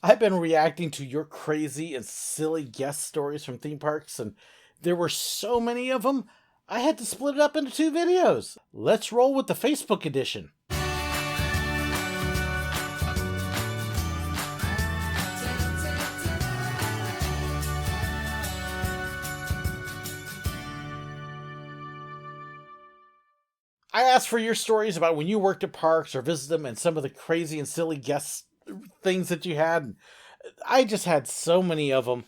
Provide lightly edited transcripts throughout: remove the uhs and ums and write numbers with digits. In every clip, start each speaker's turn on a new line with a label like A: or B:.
A: I've been reacting to your crazy and silly guest stories from theme parks, and there were so many of them, I had to split it up into two videos. Let's roll with the Facebook edition. I asked for your stories about when you worked at parks or visited them and some of the crazy and silly guest things that you had. I just had so many of them.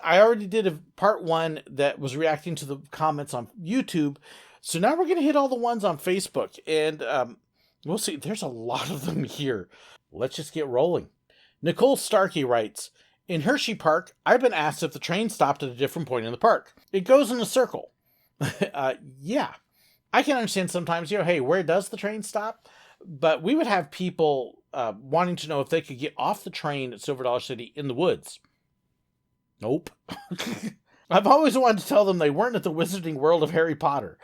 A: I already did a part one that was reacting to the comments on YouTube. So now we're going to hit all the ones on Facebook. And we'll see. There's a lot of them here. Let's just get rolling. Nicole Starkey writes, in Hershey Park, I've been asked if the train stopped at a different point in the park. It goes in a circle. Yeah. I can understand sometimes, hey, where does the train stop? But we would have people wanting to know if they could get off the train at Silver Dollar City in the woods. Nope. I've always wanted to tell them they weren't at the Wizarding World of Harry Potter.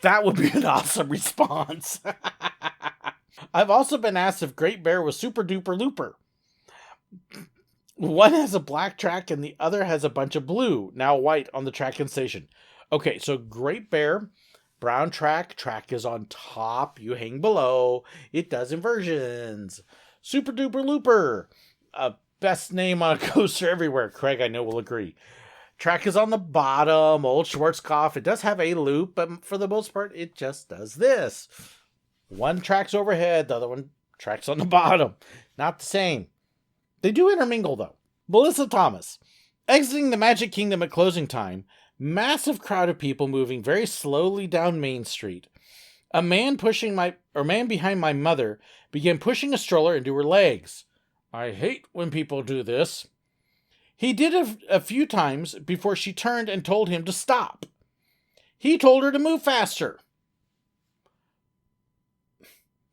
A: That would be an awesome response. I've also been asked if Great Bear was super duper looper. One has a black track and the other has a bunch of blue, now white, on the track and station. Okay, so Great Bear... brown track is on top, you hang below, it does inversions. Super duper looper, best name on a coaster everywhere. Craig, I know, will agree. Track is on the bottom, old Schwarzkopf. It does have a loop, but for the most part, it just does this. One track's overhead, the other one track's on the bottom. Not the same. They do intermingle, though. Melissa Thomas, exiting the Magic Kingdom at closing time, massive crowd of people moving very slowly down Main Street. A man behind my mother began pushing a stroller into her legs. I hate when people do this. He did a few times before she turned and told him to stop. He told her to move faster.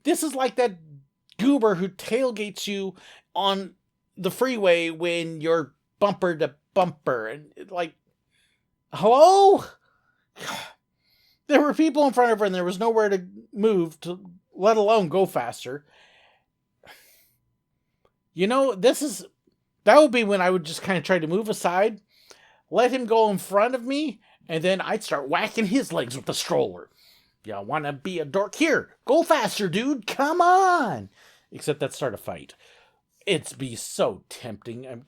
A: This is like that goober who tailgates you on the freeway when you're bumper to bumper. And hello? There were people in front of her and there was nowhere to move, let alone go faster. That would be when I would just kind of try to move aside, let him go in front of me, and then I'd start whacking his legs with the stroller. You want to be a dork? Here, go faster, dude. Come on. Except that'd start a fight. It'd be so tempting.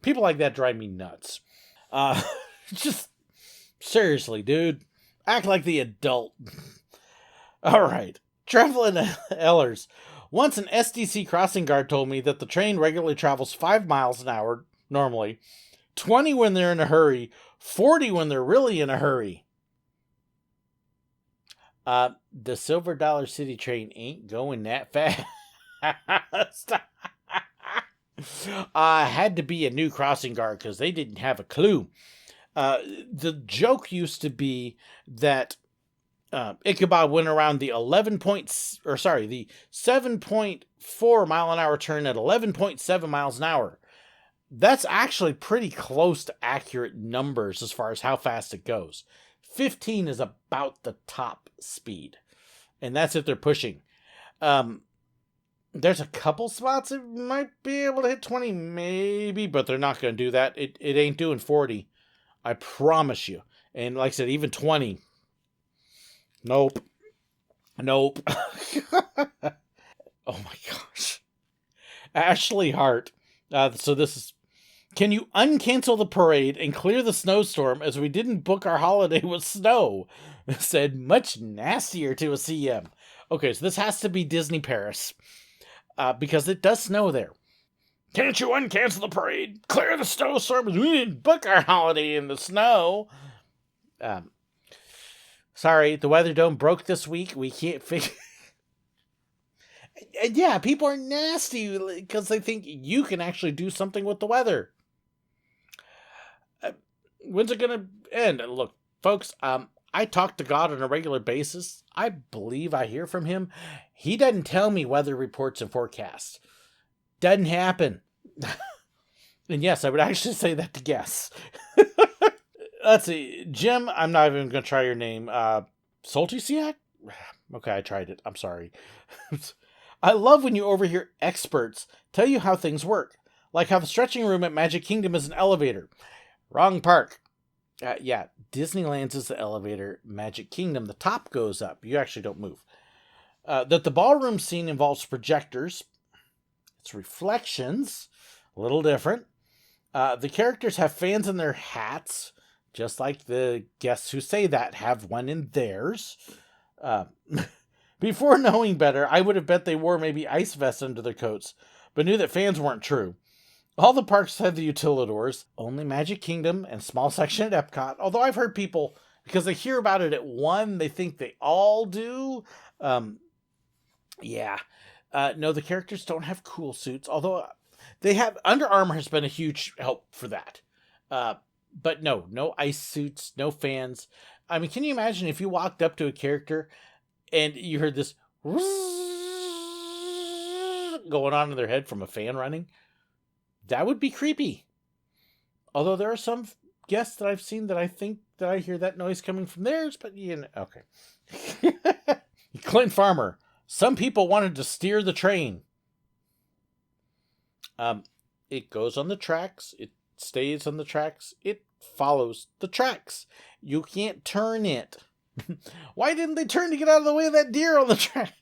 A: People like that drive me nuts. Just seriously, dude, act like the adult. All right, Traveling Ellers. Once an SDC crossing guard told me that the train regularly travels 5 miles an hour normally, 20 when they're in a hurry, 40 when they're really in a hurry. The Silver Dollar City train ain't going that fast. Had to be a new crossing guard because they didn't have a clue. The joke used to be that Ichabod went around the 7.4 mile an hour turn at 11.7 miles an hour. That's actually pretty close to accurate numbers as far as how fast it goes. 15 is about the top speed, and that's if they're pushing. There's a couple spots it might be able to hit 20, maybe, but they're not going to do that. It ain't doing 40. I promise you. And like I said, even 20. Nope. Oh my gosh. Ashley Hart. So this is, can you uncancel the parade and clear the snowstorm as we didn't book our holiday with snow? Said much nastier to a CM. Okay, so this has to be Disney Paris. Because it does snow there. Can't you uncancel the parade? Clear the snowstorm as we didn't book our holiday in the snow. Sorry, the weather dome broke this week. We can't figure... Yeah, people are nasty because they think you can actually do something with the weather. When's it going to end? Look, folks, I talk to God on a regular basis. I believe I hear from him. He doesn't tell me weather reports and forecasts. Doesn't happen. And yes, I would actually say that to guess. Let's see. Jim, I'm not even going to try your name. Soltysiak? Okay, I tried it. I'm sorry. I love when you overhear experts tell you how things work, like how the stretching room at Magic Kingdom is an elevator. Wrong park. Yeah, Disneyland's is the elevator. Magic Kingdom, the top goes up. You actually don't move. That the ballroom scene involves projectors. It's reflections. A little different. The characters have fans in their hats, just like the guests who say that have one in theirs. Before knowing better, I would have bet they wore maybe ice vests under their coats, but knew that fans weren't true. All the parks have the utilidors, only Magic Kingdom and small section at Epcot, although I've heard people, because they hear about it at one, they think they all do. Yeah. No, the characters don't have cool suits, although they have. Under Armour has been a huge help for that. But no ice suits, no fans. I mean, can you imagine if you walked up to a character and you heard this going on in their head from a fan running? That would be creepy. Although there are some guests that I've seen that I think that I hear that noise coming from theirs, but okay. Clint Farmer. Some people wanted to steer the train. It goes on the tracks. It stays on the tracks. It follows the tracks. You can't turn it. Why didn't they turn to get out of the way of that deer on the track?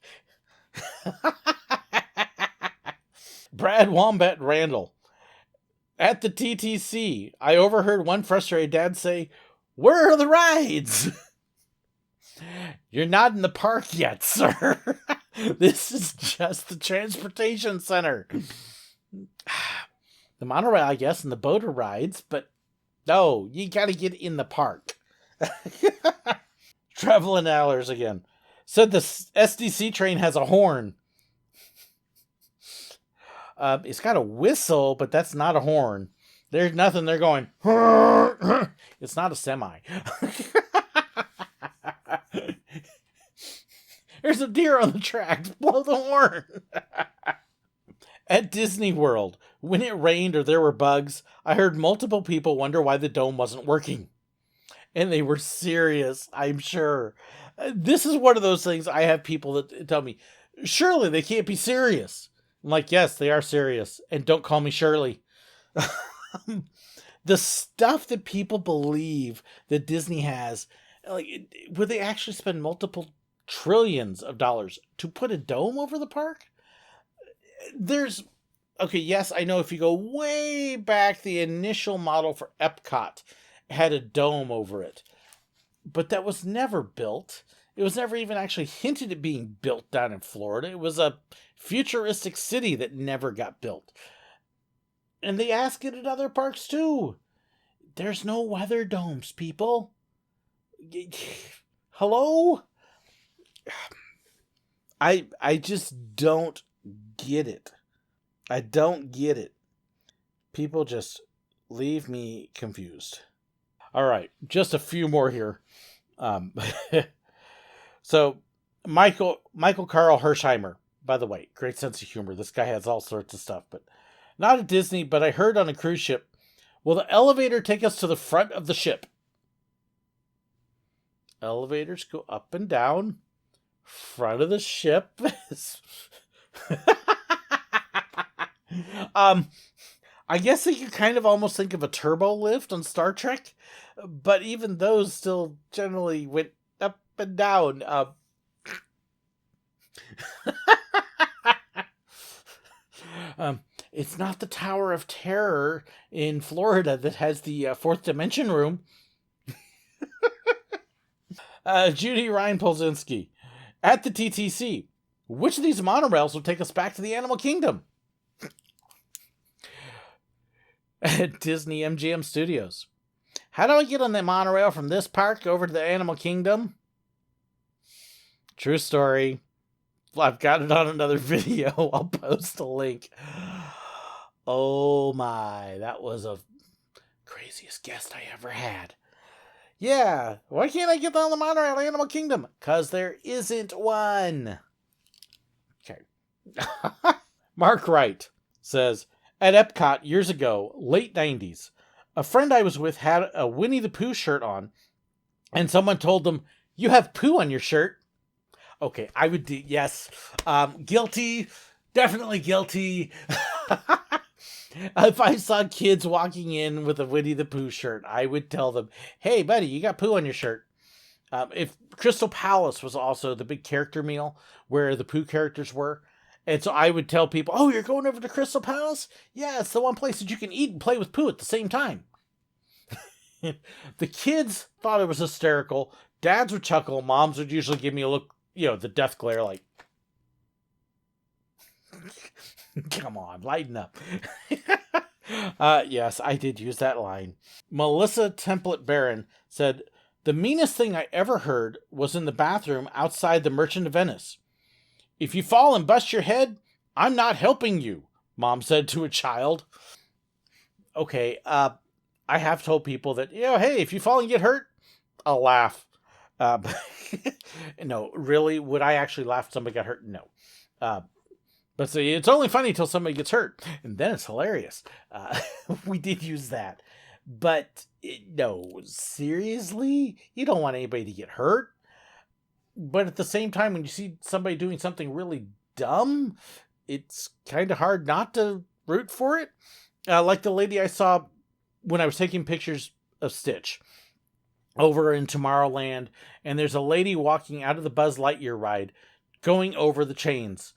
A: Brad Wombat Randall. At the TTC, I overheard one frustrated dad say, "Where are the rides?" You're not in the park yet, sir. This is just the transportation center. The monorail, I guess, and the boater rides, but no, you gotta get in the park. Traveling Allers again. Said the SDC train has a horn. It's got a whistle, but that's not a horn. There's nothing. They're going. It's not a semi. There's a deer on the tracks. Blow the horn. At Disney World, when it rained or there were bugs, I heard multiple people wonder why the dome wasn't working. And they were serious, I'm sure. This is one of those things I have people that tell me, surely they can't be serious. I'm like, yes, they are serious. And don't call me Shirley. The stuff that people believe that Disney has, like, would they actually spend multiple trillions of dollars to put a dome over the park? Okay, yes, I know if you go way back, the initial model for Epcot had a dome over it. But that was never built. It was never even actually hinted at being built down in Florida. It was a futuristic city that never got built. And they ask it at other parks too. There's no weather domes, people. Hello? I just don't get it. I don't get it. People just leave me confused. All right, just a few more here. So, Michael Carl Hersheimer, by the way, great sense of humor. This guy has all sorts of stuff, but not at Disney, but I heard on a cruise ship, will the elevator take us to the front of the ship? Elevators go up and down. Front of the ship. I guess that you kind of almost think of a turbo lift on Star Trek, but even those still generally went up and down. It's not the Tower of Terror in Florida that has the fourth dimension room. Judy Ryan Polzinski. At the TTC, which of these monorails will take us back to the Animal Kingdom? At Disney MGM Studios. How do I get on the monorail from this park over to the Animal Kingdom? True story. I've got it on another video. I'll post a link. Oh my, that was a craziest guest I ever had. Yeah, why can't I get on the monorail at Animal Kingdom? 'Cause there isn't one. Okay. Mark Wright says, at Epcot years ago, late 90s, a friend I was with had a Winnie the Pooh shirt on, and someone told them, "You have poo on your shirt." Okay, I would do, yes. Guilty. Definitely guilty. If I saw kids walking in with a Winnie the Pooh shirt, I would tell them, hey, buddy, you got poo on your shirt. If Crystal Palace was also the big character meal where the Pooh characters were. And so I would tell people, oh, you're going over to Crystal Palace? Yeah, it's the one place that you can eat and play with Pooh at the same time. The kids thought it was hysterical. Dads would chuckle. Moms would usually give me a look, the death glare like, come on, lighten up. Yes, I did use that line. Melissa Template Barron said, the meanest thing I ever heard was in the bathroom outside the Merchant of Venice. If you fall and bust your head, I'm not helping you, Mom said to a child. Okay, I have told people that, hey, if you fall and get hurt, I'll laugh. No, really, would I actually laugh if somebody got hurt? No. But see, it's only funny till somebody gets hurt, and then it's hilarious. We did use that. But no, seriously? You don't want anybody to get hurt. But at the same time, when you see somebody doing something really dumb, it's kind of hard not to root for it. Like the lady I saw when I was taking pictures of Stitch over in Tomorrowland, and there's a lady walking out of the Buzz Lightyear ride going over the chains.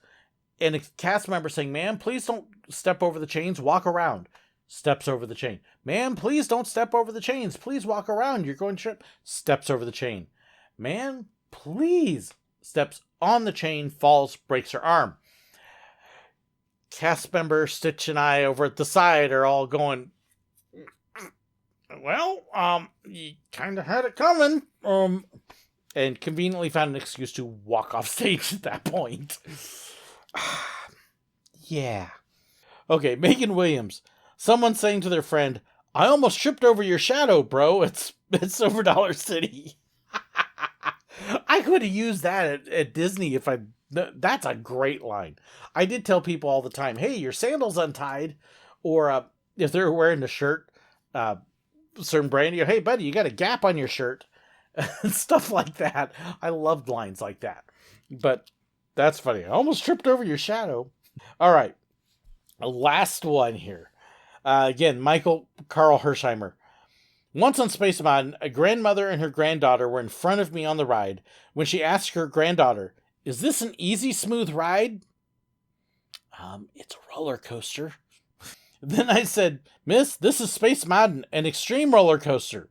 A: And a cast member saying, ma'am, please don't step over the chains, walk around. Steps over the chain. Ma'am, please don't step over the chains. Please walk around. You're going to trip. Steps over the chain. Man, please. Steps on the chain, falls, breaks her arm. Cast member Stitch and I over at the side are all going, well, you kind of had it coming. And conveniently found an excuse to walk off stage at that point. Yeah. Okay, Megan Williams. Someone saying to their friend, I almost tripped over your shadow, bro. It's Silver Dollar City. I could have used that at Disney if I... That's a great line. I did tell people all the time, hey, your sandal's untied. Or if they're wearing a shirt, certain brand, hey, buddy, you got a gap on your shirt. Stuff like that. I loved lines like that. But that's funny. I almost tripped over your shadow. All right. Last one here. Again, Michael Carl Hersheimer. Once on Space Mountain, a grandmother and her granddaughter were in front of me on the ride when she asked her granddaughter, is this an easy, smooth ride? It's a roller coaster. Then I said, Miss, this is Space Mountain, an extreme roller coaster.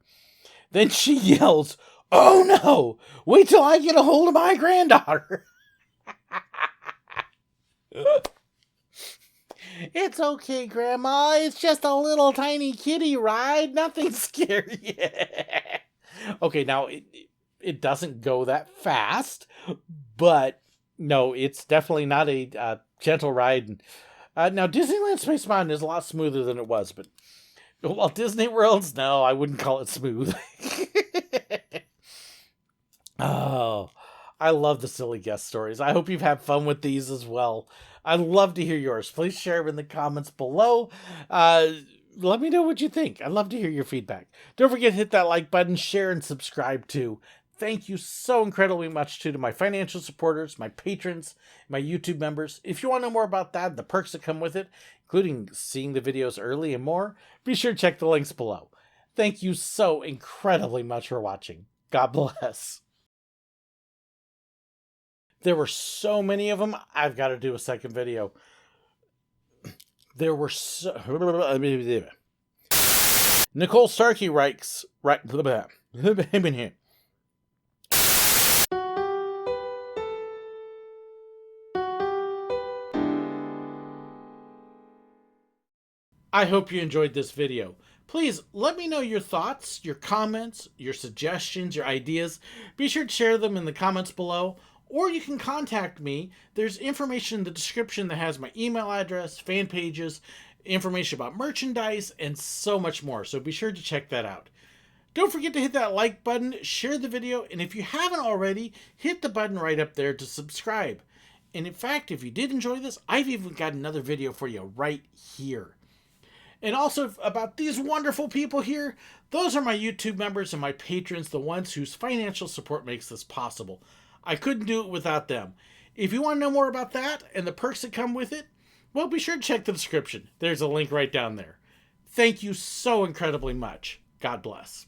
A: Then she yells, oh no, wait till I get a hold of my granddaughter. It's okay, Grandma. It's just a little tiny kiddie ride. Nothing scary. Okay, now it doesn't go that fast, but no, it's definitely not a gentle ride. Now, Disneyland Space Mountain is a lot smoother than it was, but Walt Disney World's, no, I wouldn't call it smooth. Oh, I love the silly guest stories. I hope you've had fun with these as well. I'd love to hear yours. Please share them in the comments below. Let me know what you think. I'd love to hear your feedback. Don't forget to hit that like button, share, and subscribe too. Thank you so incredibly much to my financial supporters, my patrons, my YouTube members. If you want to know more about that, the perks that come with it, including seeing the videos early and more, be sure to check the links below. Thank you so incredibly much for watching. God bless. There were so many of them, I've got to do a second video. There were so... Nicole Starkey writes... I hope you enjoyed this video. Please let me know your thoughts, your comments, your suggestions, your ideas. Be sure to share them in the comments below. Or you can contact me. There's information in the description that has my email address, fan pages, information about merchandise, and so much more. So be sure to check that out. Don't forget to hit that like button, share the video, and if you haven't already, hit the button right up there to subscribe. And in fact, if you did enjoy this, I've even got another video for you right here. And also about these wonderful people here, those are my YouTube members and my patrons, the ones whose financial support makes this possible. I couldn't do it without them. If you want to know more about that and the perks that come with it, well, be sure to check the description. There's a link right down there. Thank you so incredibly much. God bless.